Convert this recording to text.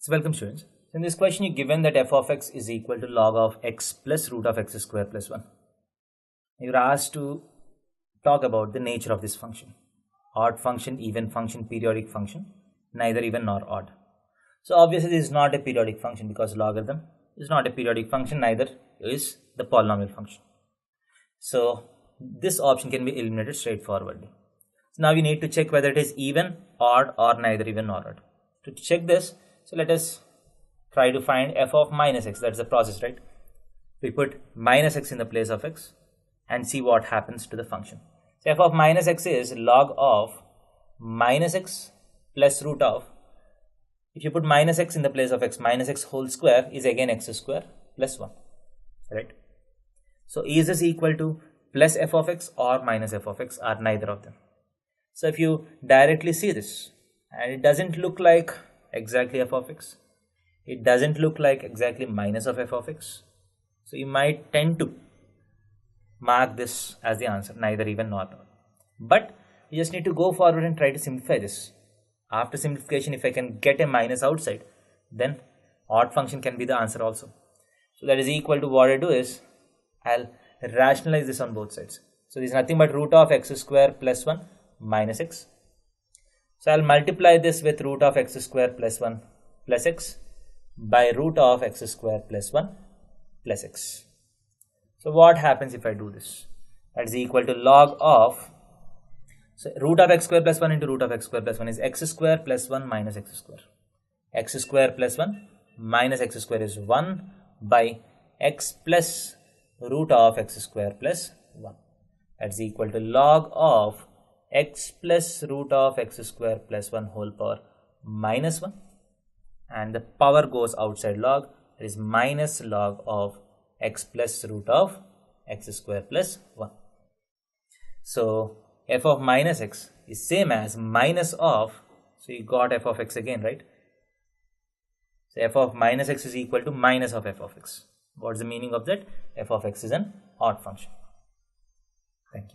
So welcome students. So in this question you're given that f of x is equal to log of x plus root of x square plus 1. You're asked to talk about the nature of this function. Odd function, even function, periodic function, neither even nor odd. So obviously this is not a periodic function because logarithm is not a periodic function, neither is the polynomial function. So this option can be eliminated straightforwardly. So now we need to check whether it is even, odd or neither even nor odd. To check this, so let us try to find f of minus x. That's the process, right? We put minus x in the place of x and see what happens to the function. So f of minus x is log of minus x plus root of, if you put minus x in the place of x, minus x whole square is again x square plus 1, right? So is this equal to plus f of x or minus f of x, or neither of them? So if you directly see this, and it doesn't look like exactly f of x, it doesn't look like exactly minus of f of x, so you might tend to mark this as the answer, neither even nor odd. But you just need to go forward and try to simplify this. After simplification, if I can get a minus outside, then odd function can be the answer also. So that is equal to, what I do is I'll rationalize this on both sides. So this is nothing but root of x square plus 1 minus x. So I'll multiply this with root of x square plus 1 plus x by root of x square plus 1 plus x. So what happens if I do this? That is equal to log of, so root of x square plus 1 into root of x square plus 1 is x square plus 1 minus x square. X square plus 1 minus x square is 1 by x plus root of x square plus 1. That's equal to log of x plus root of x square plus 1 whole power minus 1, and the power goes outside log, it is minus log of x plus root of x square plus 1. So f of minus x is same as minus of, so you got f of x again, right? So f of minus x is equal to minus of f of x. What is the meaning of that? F of x is an odd function.